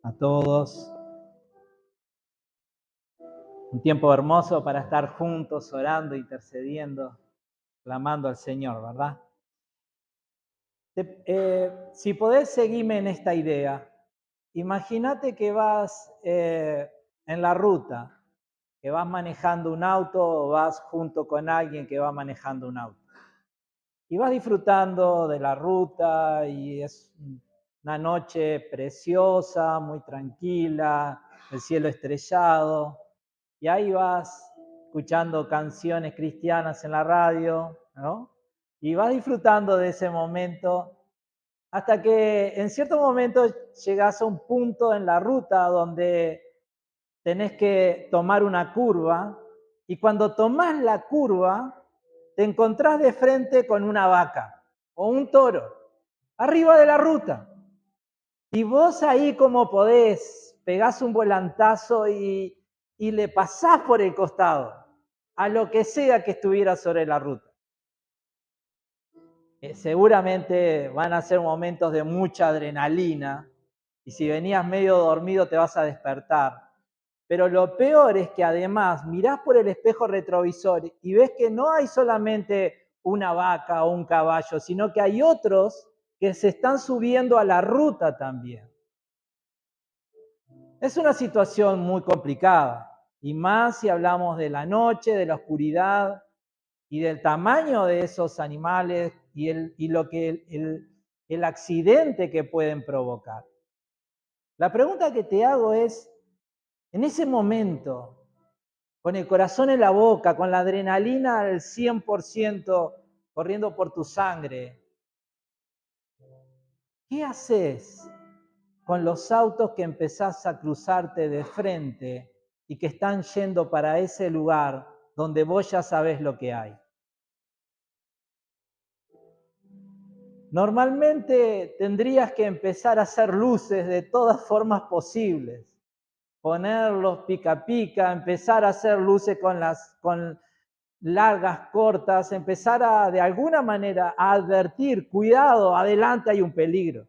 a todos. Un tiempo hermoso para estar juntos, orando, intercediendo, clamando al Señor, ¿verdad? Si podés seguirme en esta idea, imagínate que vas en la ruta, que vas manejando un auto o vas junto con alguien que va manejando un auto. Y vas disfrutando de la ruta y es una noche preciosa, muy tranquila, el cielo estrellado. Y ahí vas escuchando canciones cristianas en la radio, ¿no? Y vas disfrutando de ese momento hasta que en cierto momento llegas a un punto en la ruta donde tenés que tomar una curva y cuando tomás la curva te encontrás de frente con una vaca o un toro arriba de la ruta. Y vos ahí como podés, pegás un volantazo y le pasás por el costado a lo que sea que estuviera sobre la ruta. Seguramente van a ser momentos de mucha adrenalina y si venías medio dormido te vas a despertar. Pero lo peor es que además mirás por el espejo retrovisor y ves que no hay solamente una vaca o un caballo, sino que hay otros que se están subiendo a la ruta también. Es una situación muy complicada, y más si hablamos de la noche, de la oscuridad y del tamaño de esos animales y lo que el accidente que pueden provocar. La pregunta que te hago es, en ese momento, con el corazón en la boca, con la adrenalina al 100% corriendo por tu sangre, ¿qué haces con los autos que empezás a cruzarte de frente y que están yendo para ese lugar donde vos ya sabés lo que hay? Normalmente tendrías que empezar a hacer luces de todas formas posibles, ponerlos pica pica, empezar a hacer luces con largas, cortas, empezar a de alguna manera a advertir, cuidado, adelante hay un peligro.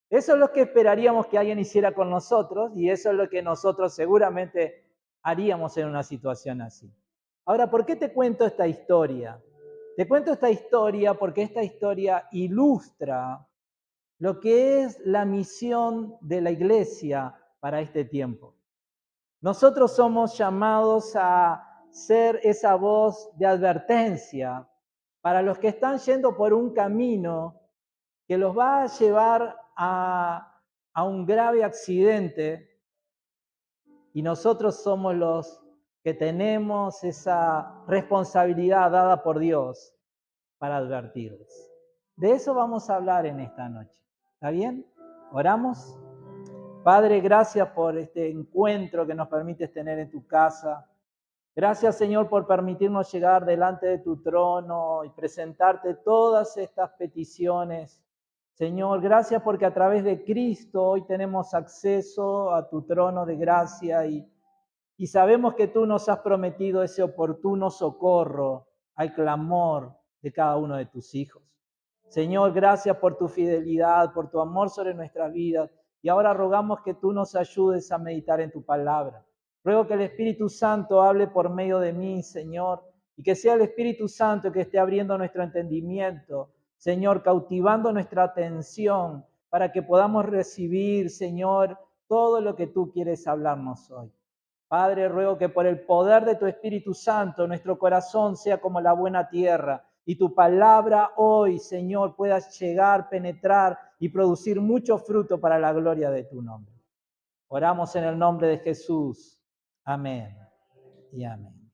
Eso es lo que esperaríamos que alguien hiciera con nosotros y eso es lo que nosotros seguramente haríamos en una situación así. Ahora, ¿por qué te cuento esta historia? Te cuento esta historia porque esta historia ilustra lo que es la misión de la iglesia para este tiempo. Nosotros somos llamados a ser esa voz de advertencia para los que están yendo por un camino que los va a llevar a un grave accidente y nosotros somos los que tenemos esa responsabilidad dada por Dios para advertirles. De eso vamos a hablar en esta noche. ¿Está bien? ¿Oramos? Padre, gracias por este encuentro que nos permites tener en tu casa. Gracias, Señor, por permitirnos llegar delante de tu trono y presentarte todas estas peticiones. Señor, gracias porque a través de Cristo hoy tenemos acceso a tu trono de gracia y sabemos que tú nos has prometido ese oportuno socorro al clamor de cada uno de tus hijos. Señor, gracias por tu fidelidad, por tu amor sobre nuestras vidas. Y ahora rogamos que tú nos ayudes a meditar en tu palabra. Ruego que el Espíritu Santo hable por medio de mí, Señor, y que sea el Espíritu Santo que esté abriendo nuestro entendimiento, Señor, cautivando nuestra atención para que podamos recibir, Señor, todo lo que tú quieres hablarnos hoy. Padre, ruego que por el poder de tu Espíritu Santo nuestro corazón sea como la buena tierra y tu palabra hoy, Señor, pueda llegar, penetrar y producir mucho fruto para la gloria de tu nombre. Oramos en el nombre de Jesús. Amén y amén.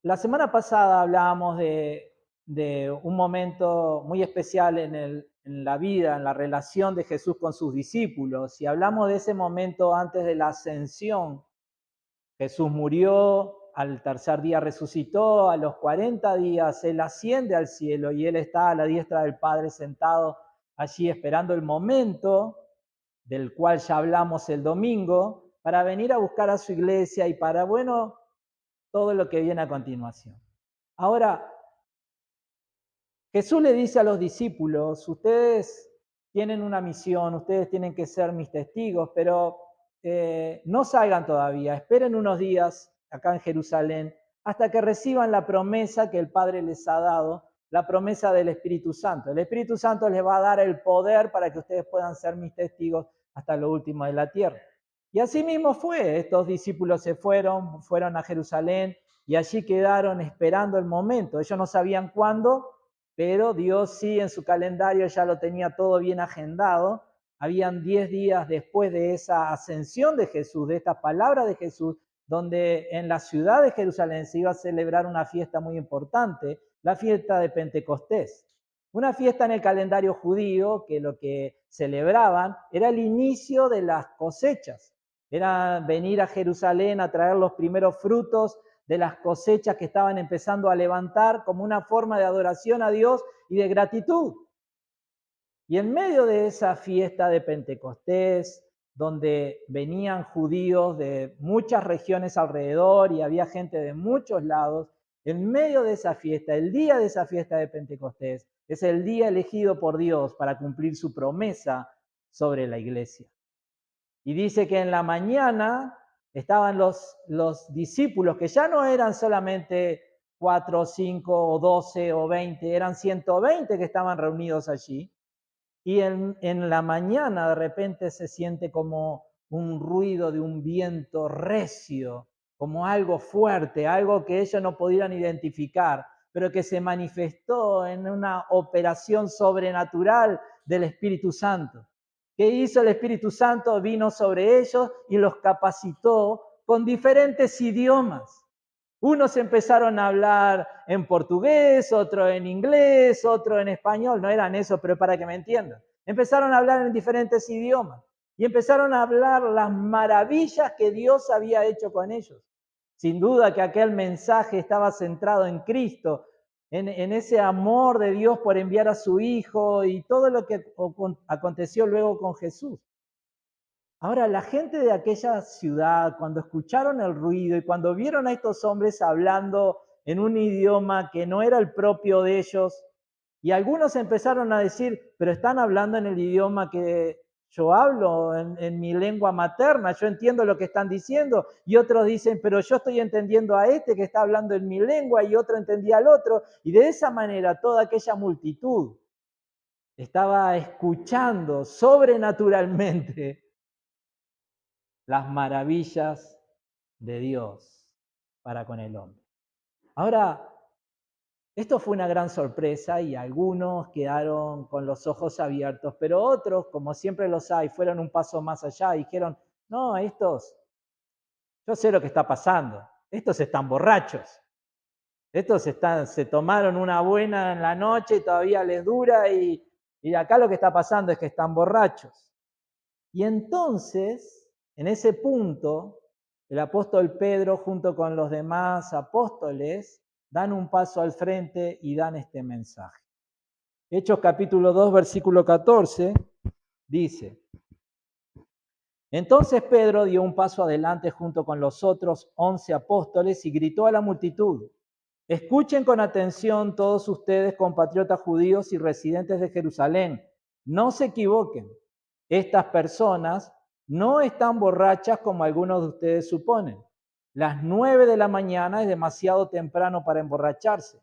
La semana pasada hablábamos de un momento muy especial en la vida, en la relación de Jesús con sus discípulos, y hablamos de ese momento antes de la ascensión. Jesús murió, al tercer día resucitó, a los 40 días Él asciende al cielo y Él está a la diestra del Padre sentado allí esperando el momento del cual ya hablamos el domingo para venir a buscar a su iglesia y para, bueno, todo lo que viene a continuación. Ahora, Jesús le dice a los discípulos, ustedes tienen una misión, ustedes tienen que ser mis testigos, pero no salgan todavía, esperen unos días acá en Jerusalén hasta que reciban la promesa que el Padre les ha dado, la promesa del Espíritu Santo. El Espíritu Santo les va a dar el poder para que ustedes puedan ser mis testigos hasta lo último de la tierra. Y así mismo fue, estos discípulos se fueron a Jerusalén y allí quedaron esperando el momento. Ellos no sabían cuándo, pero Dios sí en su calendario ya lo tenía todo bien agendado. Habían 10 días después de esa ascensión de Jesús, de esta palabra de Jesús, donde en la ciudad de Jerusalén se iba a celebrar una fiesta muy importante, la fiesta de Pentecostés. Una fiesta en el calendario judío que lo que celebraban era el inicio de las cosechas. Era venir a Jerusalén a traer los primeros frutos de las cosechas que estaban empezando a levantar como una forma de adoración a Dios y de gratitud. Y en medio de esa fiesta de Pentecostés, donde venían judíos de muchas regiones alrededor y había gente de muchos lados, en medio de esa fiesta, el día de esa fiesta de Pentecostés, es el día elegido por Dios para cumplir su promesa sobre la iglesia. Y dice que en la mañana estaban los discípulos, que ya no eran solamente 4, 5 o 12 o 20, eran 120 que estaban reunidos allí. Y en la mañana de repente se siente como un ruido de un viento recio, como algo fuerte, algo que ellos no pudieran identificar, pero que se manifestó en una operación sobrenatural del Espíritu Santo. ¿Qué hizo el Espíritu Santo? Vino sobre ellos y los capacitó con diferentes idiomas. Unos empezaron a hablar en portugués, otro en inglés, otro en español. No eran eso, pero para que me entiendan. Empezaron a hablar en diferentes idiomas y empezaron a hablar las maravillas que Dios había hecho con ellos. Sin duda que aquel mensaje estaba centrado en Cristo, en ese amor de Dios por enviar a su Hijo y todo lo que aconteció luego con Jesús. Ahora, la gente de aquella ciudad, cuando escucharon el ruido y cuando vieron a estos hombres hablando en un idioma que no era el propio de ellos, y algunos empezaron a decir, pero están hablando en el idioma que yo hablo, en mi lengua materna, yo entiendo lo que están diciendo, y otros dicen, pero yo estoy entendiendo a este que está hablando en mi lengua, y otro entendía al otro, y de esa manera toda aquella multitud estaba escuchando sobrenaturalmente las maravillas de Dios para con el hombre. Ahora, esto fue una gran sorpresa y algunos quedaron con los ojos abiertos, pero otros, como siempre los hay, fueron un paso más allá y dijeron, no, yo sé lo que está pasando, estos están borrachos, se tomaron una buena en la noche y todavía les dura y acá lo que está pasando es que están borrachos. Y entonces, en ese punto, el apóstol Pedro junto con los demás apóstoles dan un paso al frente y dan este mensaje. Hechos capítulo 2, versículo 14, dice, entonces Pedro dio un paso adelante junto con los otros 11 apóstoles y gritó a la multitud, escuchen con atención todos ustedes, compatriotas judíos y residentes de Jerusalén, no se equivoquen, estas personas no están borrachas como algunos de ustedes suponen. Las 9 de la mañana es demasiado temprano para emborracharse.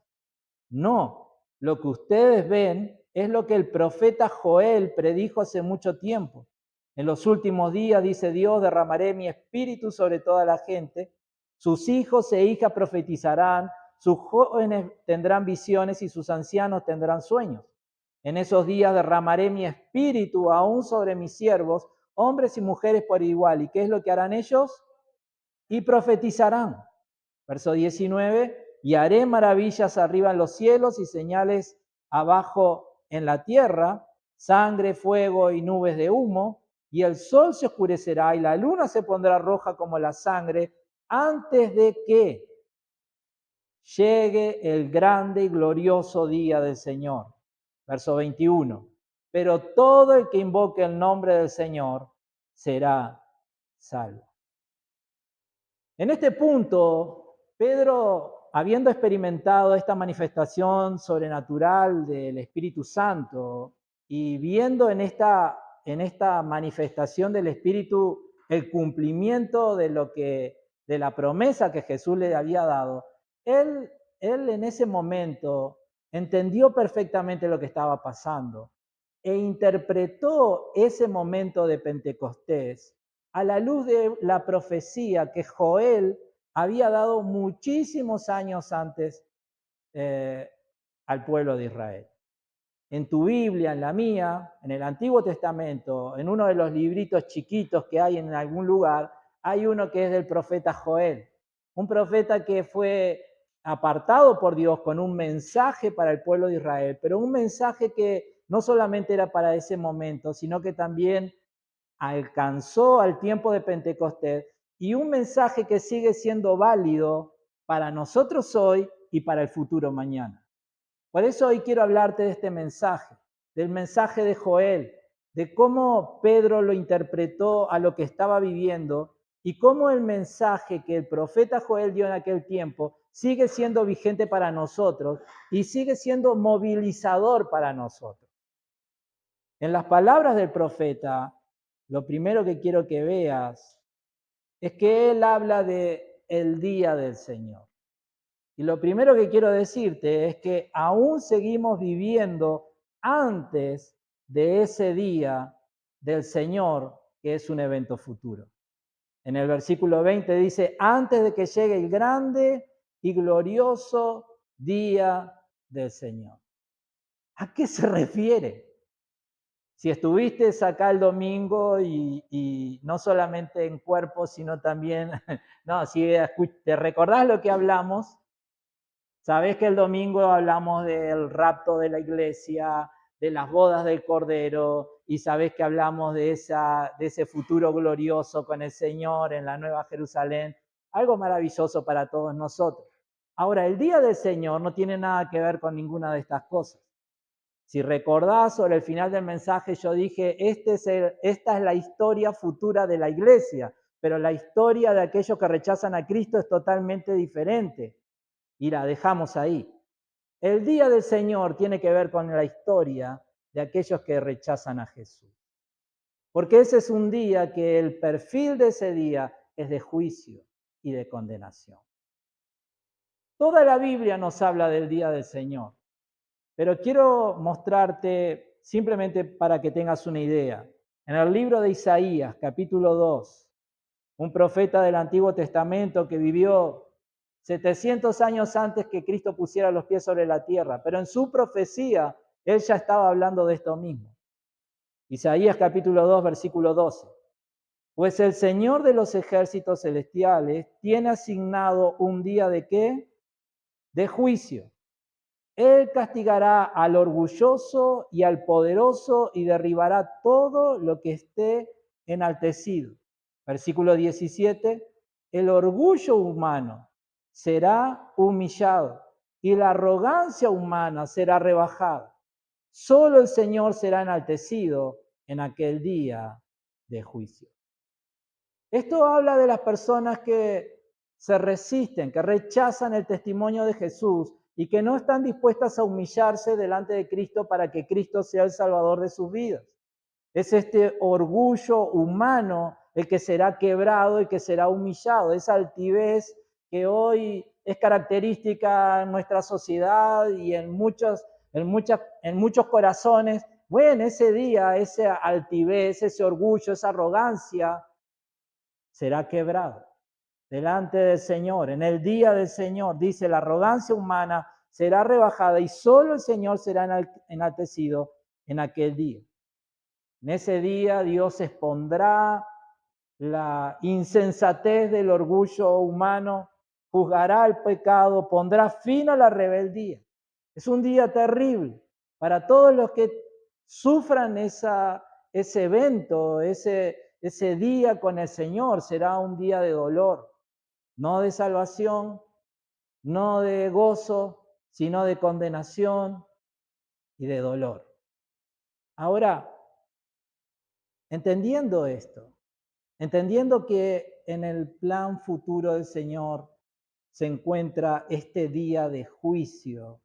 No, lo que ustedes ven es lo que el profeta Joel predijo hace mucho tiempo. En los últimos días, dice Dios, derramaré mi espíritu sobre toda la gente. Sus hijos e hijas profetizarán, sus jóvenes tendrán visiones y sus ancianos tendrán sueños. En esos días derramaré mi espíritu aún sobre mis siervos, hombres y mujeres por igual. ¿Y qué es lo que harán ellos? Y profetizarán. Verso 19, y haré maravillas arriba en los cielos y señales abajo en la tierra, sangre, fuego y nubes de humo, y el sol se oscurecerá y la luna se pondrá roja como la sangre, antes de que llegue el grande y glorioso día del Señor. Verso 21, pero todo el que invoque el nombre del Señor será salvo. En este punto, Pedro, habiendo experimentado esta manifestación sobrenatural del Espíritu Santo y viendo en esta manifestación del Espíritu el cumplimiento de la promesa que Jesús le había dado, él en ese momento entendió perfectamente lo que estaba pasando e interpretó ese momento de Pentecostés a la luz de la profecía que Joel había dado muchísimos años antes al pueblo de Israel. En tu Biblia, en la mía, en el Antiguo Testamento, en uno de los libritos chiquitos que hay en algún lugar, hay uno que es del profeta Joel, un profeta que fue apartado por Dios con un mensaje para el pueblo de Israel, pero un mensaje que no solamente era para ese momento, sino que también alcanzó al tiempo de Pentecostés y un mensaje que sigue siendo válido para nosotros hoy y para el futuro mañana. Por eso hoy quiero hablarte de este mensaje, del mensaje de Joel, de cómo Pedro lo interpretó a lo que estaba viviendo y cómo el mensaje que el profeta Joel dio en aquel tiempo sigue siendo vigente para nosotros y sigue siendo movilizador para nosotros. En las palabras del profeta, lo primero que quiero que veas es que él habla de el día del Señor. Y lo primero que quiero decirte es que aún seguimos viviendo antes de ese día del Señor, que es un evento futuro. En el versículo 20 dice, antes de que llegue el grande y glorioso día del Señor. ¿A qué se refiere? Si estuviste acá el domingo y no solamente en cuerpo, sino también, no, si te recordás lo que hablamos, sabés que el domingo hablamos del rapto de la iglesia, de las bodas del Cordero, y sabés que hablamos de ese futuro glorioso con el Señor en la Nueva Jerusalén, algo maravilloso para todos nosotros. Ahora, el día del Señor no tiene nada que ver con ninguna de estas cosas. Si recordás sobre el final del mensaje, yo dije, esta es la historia futura de la iglesia, pero la historia de aquellos que rechazan a Cristo es totalmente diferente. Y la dejamos ahí. El día del Señor tiene que ver con la historia de aquellos que rechazan a Jesús. Porque ese es un día que el perfil de ese día es de juicio y de condenación. Toda la Biblia nos habla del día del Señor, pero quiero mostrarte simplemente para que tengas una idea. En el libro de Isaías, capítulo 2, un profeta del Antiguo Testamento que vivió 700 años antes que Cristo pusiera los pies sobre la tierra, pero en su profecía él ya estaba hablando de esto mismo. Isaías capítulo 2, versículo 12. Pues el Señor de los ejércitos celestiales tiene asignado un día ¿de qué? De juicio. Él castigará al orgulloso y al poderoso y derribará todo lo que esté enaltecido. Versículo 17. El orgullo humano será humillado y la arrogancia humana será rebajada. Solo el Señor será enaltecido en aquel día de juicio. Esto habla de las personas que se resisten, que rechazan el testimonio de Jesús y que no están dispuestas a humillarse delante de Cristo para que Cristo sea el Salvador de sus vidas. Es este orgullo humano el que será quebrado, el que será humillado, esa altivez que hoy es característica en nuestra sociedad y en muchos corazones. Bueno, ese día, esa altivez, ese orgullo, esa arrogancia será quebrado delante del Señor. En el día del Señor, dice, la arrogancia humana será rebajada y solo el Señor será enaltecido en aquel día. En ese día Dios expondrá la insensatez del orgullo humano, juzgará el pecado, pondrá fin a la rebeldía. Es un día terrible para todos los que sufran ese evento, ese día con el Señor. Será un día de dolor, no de salvación, no de gozo, sino de condenación y de dolor. Ahora, entendiendo esto, entendiendo que en el plan futuro del Señor se encuentra este día de juicio,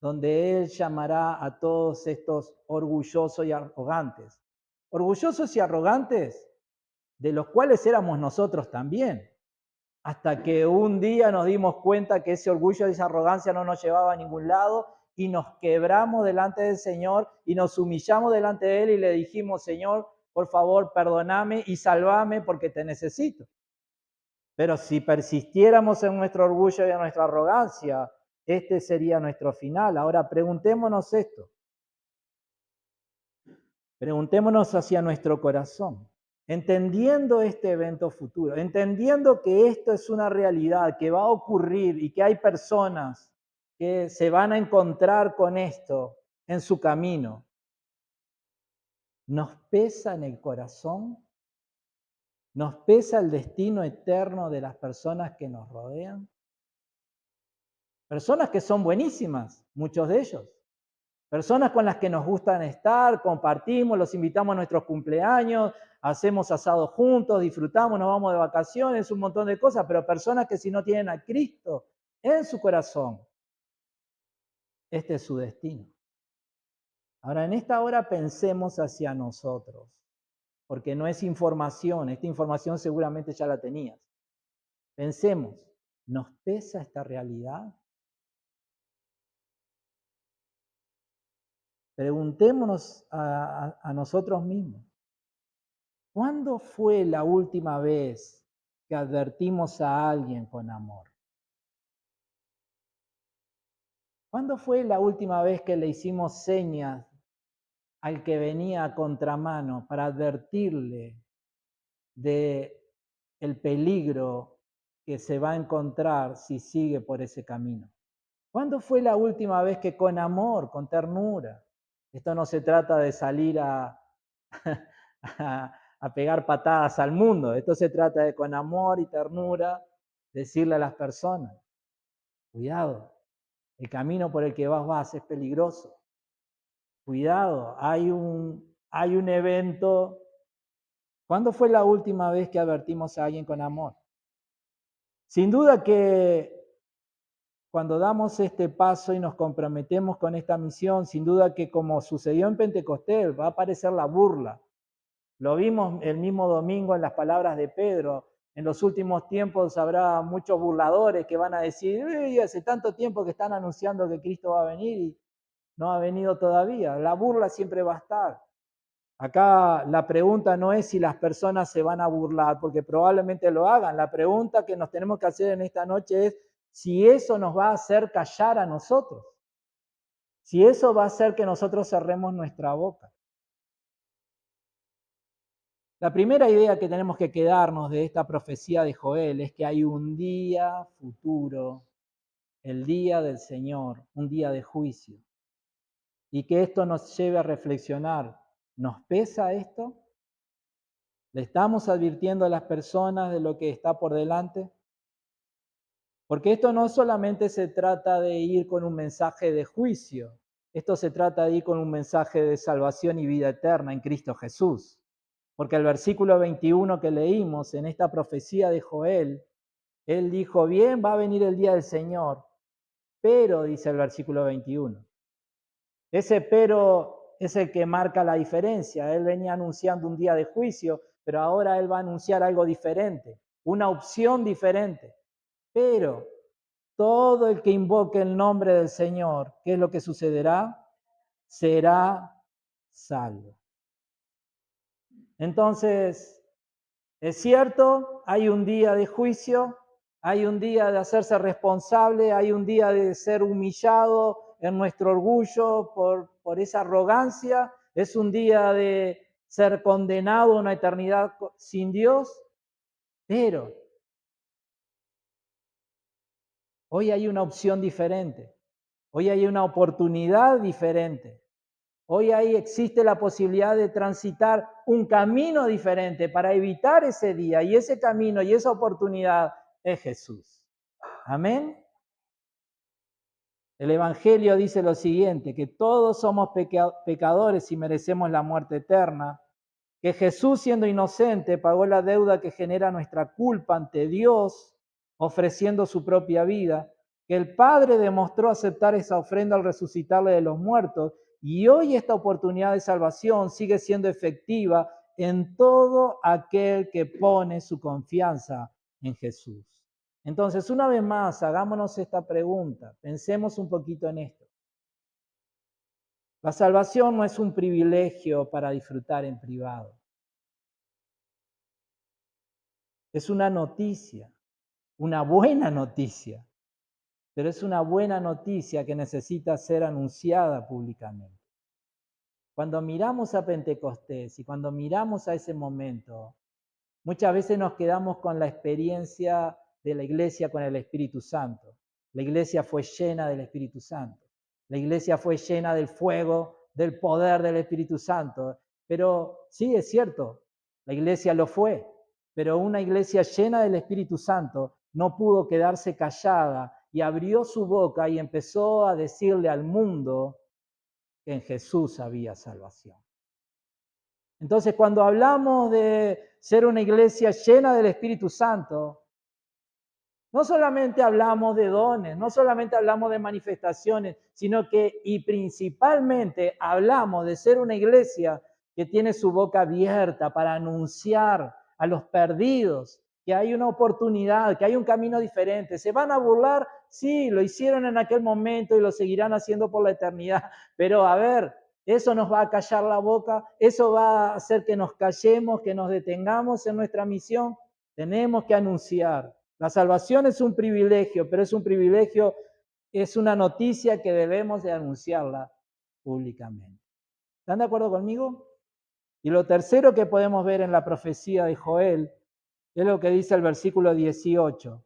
donde Él llamará a todos estos orgullosos y arrogantes. Orgullosos y arrogantes, de los cuales éramos nosotros también, hasta que un día nos dimos cuenta que ese orgullo y esa arrogancia no nos llevaba a ningún lado y nos quebramos delante del Señor y nos humillamos delante de Él y le dijimos, Señor, por favor, perdóname y salvame porque te necesito. Pero si persistiéramos en nuestro orgullo y en nuestra arrogancia, este sería nuestro final. Ahora preguntémonos esto. Preguntémonos hacia nuestro corazón, entendiendo este evento futuro, entendiendo que esto es una realidad que va a ocurrir y que hay personas que se van a encontrar con esto en su camino. ¿Nos pesa en el corazón? ¿Nos pesa el destino eterno de las personas que nos rodean? Personas que son buenísimas, muchos de ellos. Personas con las que nos gustan estar, compartimos, los invitamos a nuestros cumpleaños, hacemos asados juntos, disfrutamos, nos vamos de vacaciones, un montón de cosas, pero personas que si no tienen a Cristo en su corazón, este es su destino. Ahora, en esta hora pensemos hacia nosotros, porque no es información, esta información seguramente ya la tenías. Pensemos, ¿nos pesa esta realidad? Preguntémonos a nosotros mismos. ¿Cuándo fue la última vez que advertimos a alguien con amor? ¿Cuándo fue la última vez que le hicimos señas al que venía a contramano para advertirle de el peligro que se va a encontrar si sigue por ese camino? ¿Cuándo fue la última vez que con amor, con ternura? Esto no se trata de salir a pegar patadas al mundo. Esto se trata de con amor y ternura decirle a las personas, cuidado, el camino por el que vas es peligroso. Cuidado, hay un evento. ¿Cuándo fue la última vez que advertimos a alguien con amor? Sin duda que cuando damos este paso y nos comprometemos con esta misión, sin duda que como sucedió en Pentecostés, va a aparecer la burla. Lo vimos el mismo domingo en las palabras de Pedro. En los últimos tiempos habrá muchos burladores que van a decir, hace tanto tiempo que están anunciando que Cristo va a venir y no ha venido todavía. La burla siempre va a estar. Acá la pregunta no es si las personas se van a burlar, porque probablemente lo hagan. La pregunta que nos tenemos que hacer en esta noche es si eso nos va a hacer callar a nosotros. Si eso va a hacer que nosotros cerremos nuestra boca. La primera idea que tenemos que quedarnos de esta profecía de Joel es que hay un día futuro, el día del Señor, un día de juicio. Y que esto nos lleve a reflexionar, ¿nos pesa esto? ¿Le estamos advirtiendo a las personas de lo que está por delante? Porque esto no solamente se trata de ir con un mensaje de juicio, esto se trata de ir con un mensaje de salvación y vida eterna en Cristo Jesús. Porque el versículo 21 que leímos en esta profecía de Joel, él dijo, bien, va a venir el día del Señor, pero, dice el versículo 21, ese pero es el que marca la diferencia. Él venía anunciando un día de juicio, pero ahora él va a anunciar algo diferente, una opción diferente. Pero todo el que invoque el nombre del Señor, ¿qué es lo que sucederá? Será salvo. Entonces, es cierto, hay un día de juicio, hay un día de hacerse responsable, hay un día de ser humillado en nuestro orgullo por esa arrogancia, es un día de ser condenado a una eternidad sin Dios, pero hoy hay una opción diferente, hoy hay una oportunidad diferente. Hoy ahí existe la posibilidad de transitar un camino diferente para evitar ese día, y ese camino y esa oportunidad es Jesús. Amén. El Evangelio dice lo siguiente, que todos somos pecadores y merecemos la muerte eterna, que Jesús, siendo inocente, pagó la deuda que genera nuestra culpa ante Dios, ofreciendo su propia vida, que el Padre demostró aceptar esa ofrenda al resucitarle de los muertos, y hoy esta oportunidad de salvación sigue siendo efectiva en todo aquel que pone su confianza en Jesús. Entonces, una vez más, hagámonos esta pregunta, pensemos un poquito en esto. La salvación no es un privilegio para disfrutar en privado. Es una noticia, una buena noticia, pero es una buena noticia que necesita ser anunciada públicamente. Cuando miramos a Pentecostés y cuando miramos a ese momento, muchas veces nos quedamos con la experiencia de la iglesia con el Espíritu Santo. La iglesia fue llena del Espíritu Santo. La iglesia fue llena del fuego, del poder del Espíritu Santo. Pero sí, es cierto, la iglesia lo fue, pero una iglesia llena del Espíritu Santo no pudo quedarse callada y abrió su boca y empezó a decirle al mundo que en Jesús había salvación. Entonces, cuando hablamos de ser una iglesia llena del Espíritu Santo, no solamente hablamos de dones, no solamente hablamos de manifestaciones, sino que y principalmente hablamos de ser una iglesia que tiene su boca abierta para anunciar a los perdidos que hay una oportunidad, que hay un camino diferente. ¿Se van a burlar? Sí, lo hicieron en aquel momento y lo seguirán haciendo por la eternidad. Pero a ver, eso nos va a callar la boca, eso va a hacer que nos callemos, que nos detengamos en nuestra misión. Tenemos que anunciar. La salvación es un privilegio, pero es un privilegio, es una noticia que debemos de anunciarla públicamente. ¿Están de acuerdo conmigo? Y lo tercero que podemos ver en la profecía de Joel es lo que dice el versículo 18.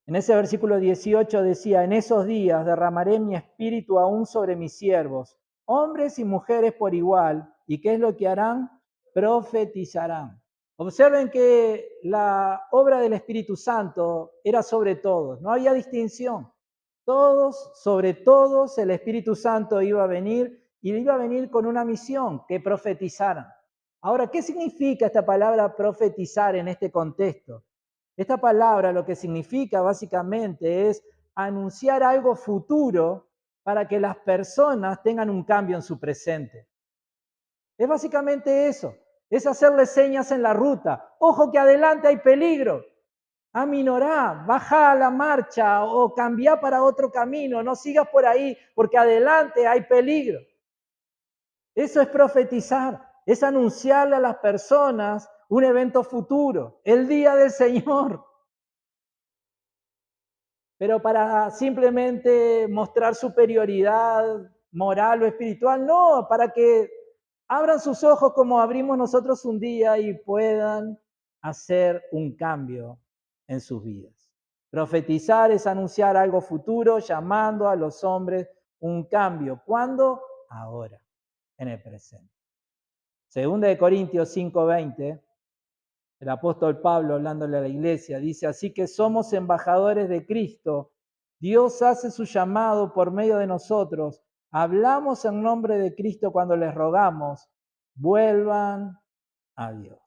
En ese versículo 18 decía, en esos días derramaré mi espíritu aún sobre mis siervos, hombres y mujeres por igual. ¿Y qué es lo que harán? Profetizarán. Observen que la obra del Espíritu Santo era sobre todos, no había distinción. Todos, sobre todos, el Espíritu Santo iba a venir y iba a venir con una misión, que profetizaran. Ahora, ¿qué significa esta palabra profetizar en este contexto? Esta palabra lo que significa básicamente es anunciar algo futuro para que las personas tengan un cambio en su presente. Es básicamente eso, es hacerle señas en la ruta. Ojo que adelante hay peligro. Aminorá, baja la marcha o cambia para otro camino, no sigas por ahí porque adelante hay peligro. Eso es profetizar, es anunciarle a las personas un evento futuro, el día del Señor. Pero para simplemente mostrar superioridad moral o espiritual, no, para que abran sus ojos como abrimos nosotros un día y puedan hacer un cambio en sus vidas. Profetizar es anunciar algo futuro, llamando a los hombres un cambio. ¿Cuándo? Ahora, en el presente. Segunda de Corintios 5:20, el apóstol Pablo hablándole a la iglesia, dice, así que somos embajadores de Cristo. Dios hace su llamado por medio de nosotros. Hablamos en nombre de Cristo cuando les rogamos, vuelvan a Dios.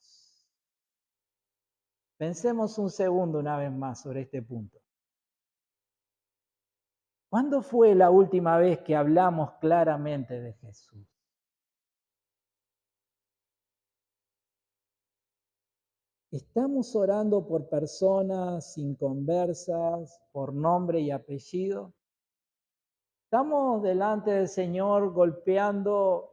Pensemos un segundo una vez más sobre este punto. ¿Cuándo fue la última vez que hablamos claramente de Jesús? ¿Estamos orando por personas inconversas, por nombre y apellido? ¿Estamos delante del Señor golpeando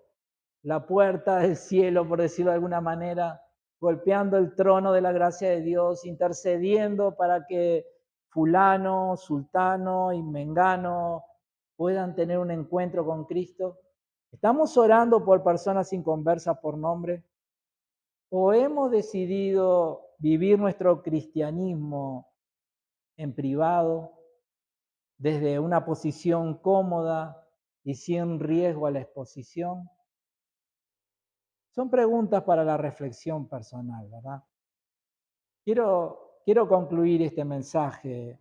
la puerta del cielo, por decirlo de alguna manera, golpeando el trono de la gracia de Dios, intercediendo para que fulano, sultano y mengano puedan tener un encuentro con Cristo? ¿Estamos orando por personas inconversas por nombre? ¿O hemos decidido vivir nuestro cristianismo en privado, desde una posición cómoda y sin riesgo a la exposición? Son preguntas para la reflexión personal, ¿verdad? Quiero concluir este mensaje,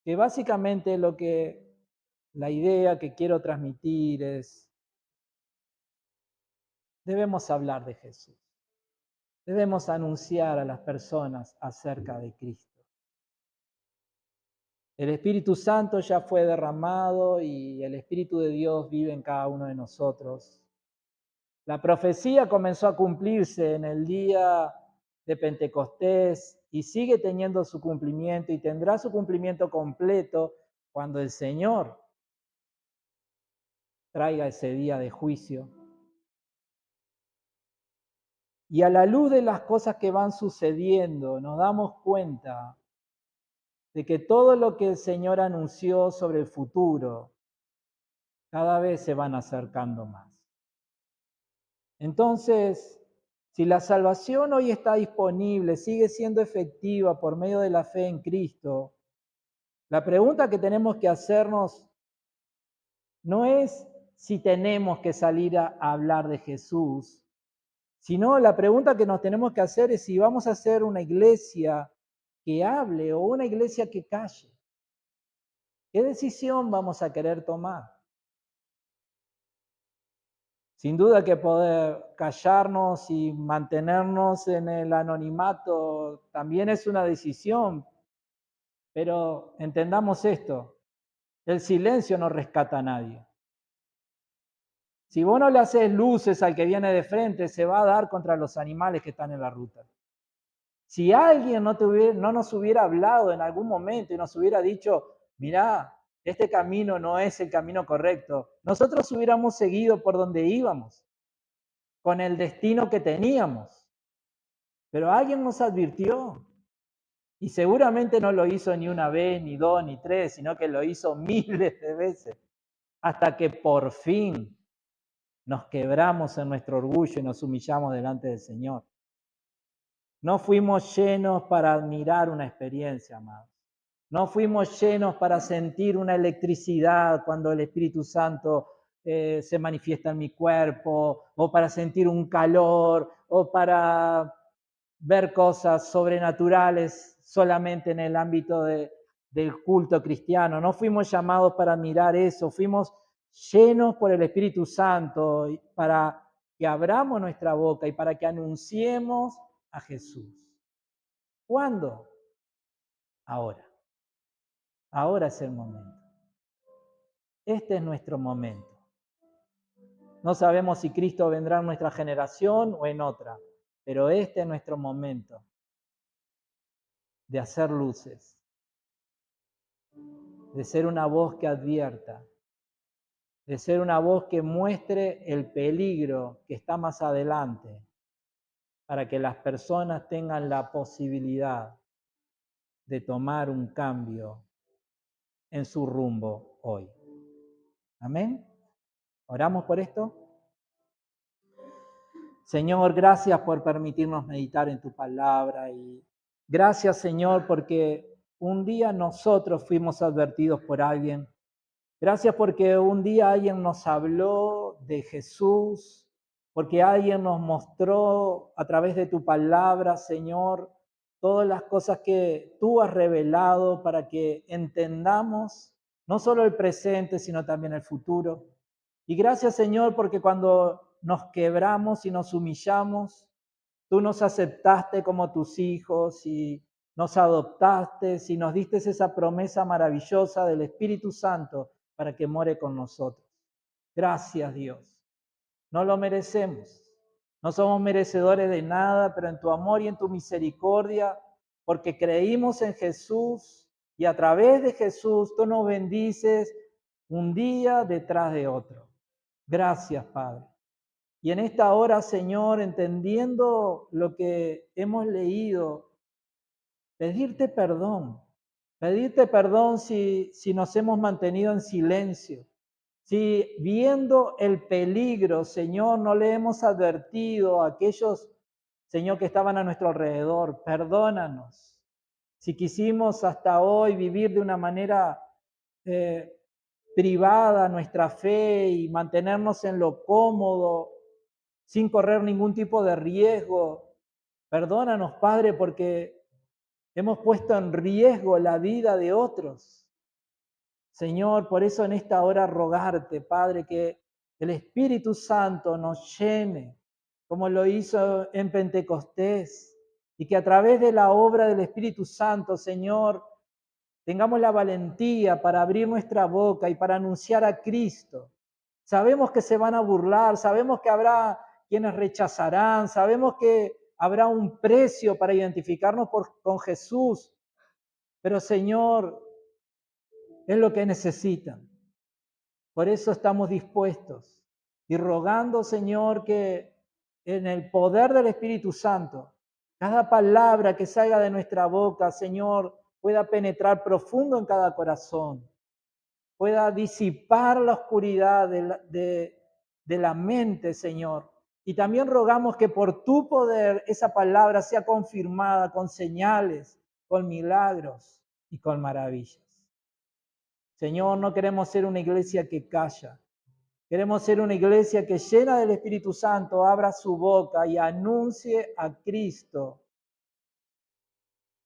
que básicamente la idea que quiero transmitir es, debemos hablar de Jesús. Debemos anunciar a las personas acerca de Cristo. El Espíritu Santo ya fue derramado y el Espíritu de Dios vive en cada uno de nosotros. La profecía comenzó a cumplirse en el día de Pentecostés y sigue teniendo su cumplimiento y tendrá su cumplimiento completo cuando el Señor traiga ese día de juicio. Y a la luz de las cosas que van sucediendo, nos damos cuenta de que todo lo que el Señor anunció sobre el futuro cada vez se van acercando más. Entonces, si la salvación hoy está disponible, sigue siendo efectiva por medio de la fe en Cristo, la pregunta que tenemos que hacernos no es si tenemos que salir a hablar de Jesús, sino la pregunta que nos tenemos que hacer es si vamos a ser una iglesia que hable o una iglesia que calle. ¿Qué decisión vamos a querer tomar? Sin duda que poder callarnos y mantenernos en el anonimato también es una decisión, pero entendamos esto, el silencio no rescata a nadie. Si vos no le haces luces al que viene de frente, se va a dar contra los animales que están en la ruta. Si alguien no nos hubiera hablado en algún momento y nos hubiera dicho, mirá, este camino no es el camino correcto, nosotros hubiéramos seguido por donde íbamos, con el destino que teníamos. Pero alguien nos advirtió y seguramente no lo hizo ni una vez, ni dos, ni tres, sino que lo hizo miles de veces, hasta que por fin nos quebramos en nuestro orgullo y nos humillamos delante del Señor. No fuimos llenos para admirar una experiencia, amados. No fuimos llenos para sentir una electricidad cuando el Espíritu Santo se manifiesta en mi cuerpo, o para sentir un calor, o para ver cosas sobrenaturales solamente en el ámbito del culto cristiano. No fuimos llamados para admirar eso, fuimos llenos por el Espíritu Santo para que abramos nuestra boca y para que anunciemos a Jesús. ¿Cuándo? Ahora. Ahora es el momento. Este es nuestro momento. No sabemos si Cristo vendrá en nuestra generación o en otra, pero este es nuestro momento de hacer luces, de ser una voz que advierta, de ser una voz que muestre el peligro que está más adelante, para que las personas tengan la posibilidad de tomar un cambio en su rumbo hoy. Amén. ¿Oramos por esto? Señor, gracias por permitirnos meditar en tu palabra y gracias, Señor, porque un día nosotros fuimos advertidos por alguien. Gracias porque un día alguien nos habló de Jesús, porque alguien nos mostró a través de tu palabra, Señor, todas las cosas que tú has revelado para que entendamos no solo el presente, sino también el futuro. Y gracias, Señor, porque cuando nos quebramos y nos humillamos, tú nos aceptaste como tus hijos y nos adoptaste y nos diste esa promesa maravillosa del Espíritu Santo para que more con nosotros. Gracias, Dios. No lo merecemos. No somos merecedores de nada, pero en tu amor y en tu misericordia, porque creímos en Jesús y a través de Jesús tú nos bendices un día detrás de otro. Gracias, Padre. Y en esta hora, Señor, entendiendo lo que hemos leído, pedirte perdón si nos hemos mantenido en silencio, si viendo el peligro, Señor, no le hemos advertido a aquellos, Señor, que estaban a nuestro alrededor, perdónanos. Si quisimos hasta hoy vivir de una manera privada nuestra fe y mantenernos en lo cómodo, sin correr ningún tipo de riesgo. Perdónanos, Padre, porque hemos puesto en riesgo la vida de otros. Señor, por eso en esta hora rogarte, Padre, que el Espíritu Santo nos llene, como lo hizo en Pentecostés, y que a través de la obra del Espíritu Santo, Señor, tengamos la valentía para abrir nuestra boca y para anunciar a Cristo. Sabemos que se van a burlar, sabemos que habrá quienes rechazarán, sabemos que habrá un precio para identificarnos con Jesús, pero Señor, es lo que necesitan. Por eso estamos dispuestos y rogando, Señor, que en el poder del Espíritu Santo, cada palabra que salga de nuestra boca, Señor, pueda penetrar profundo en cada corazón, pueda disipar la oscuridad de la mente, Señor. Y también rogamos que por tu poder esa palabra sea confirmada con señales, con milagros y con maravillas. Señor, no queremos ser una iglesia que calla. Queremos ser una iglesia que llena del Espíritu Santo abra su boca y anuncie a Cristo,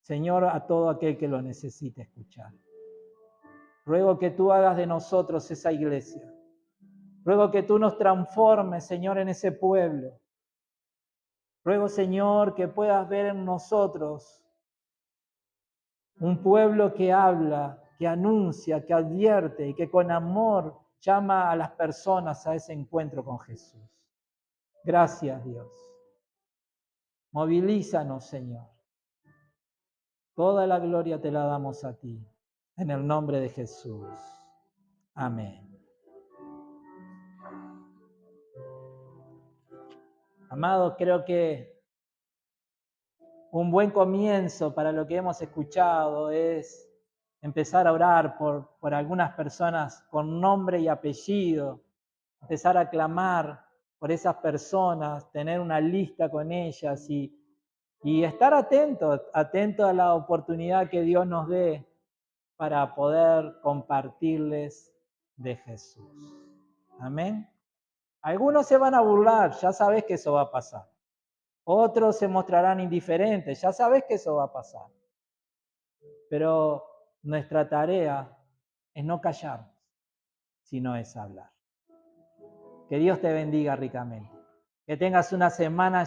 Señor, a todo aquel que lo necesite escuchar. Ruego que tú hagas de nosotros esa iglesia. Ruego que tú nos transformes, Señor, en ese pueblo. Ruego, Señor, que puedas ver en nosotros un pueblo que habla, que anuncia, que advierte y que con amor llama a las personas a ese encuentro con Jesús. Gracias, Dios. Movilízanos, Señor. Toda la gloria te la damos a ti. En el nombre de Jesús. Amén. Amados, creo que un buen comienzo para lo que hemos escuchado es empezar a orar por algunas personas con nombre y apellido, empezar a clamar por esas personas, tener una lista con ellas y estar atento a la oportunidad que Dios nos dé para poder compartirles de Jesús. Amén. Algunos se van a burlar, ya sabes que eso va a pasar. Otros se mostrarán indiferentes, ya sabes que eso va a pasar. Pero nuestra tarea es no callarnos, sino es hablar. Que Dios te bendiga ricamente. Que tengas una semana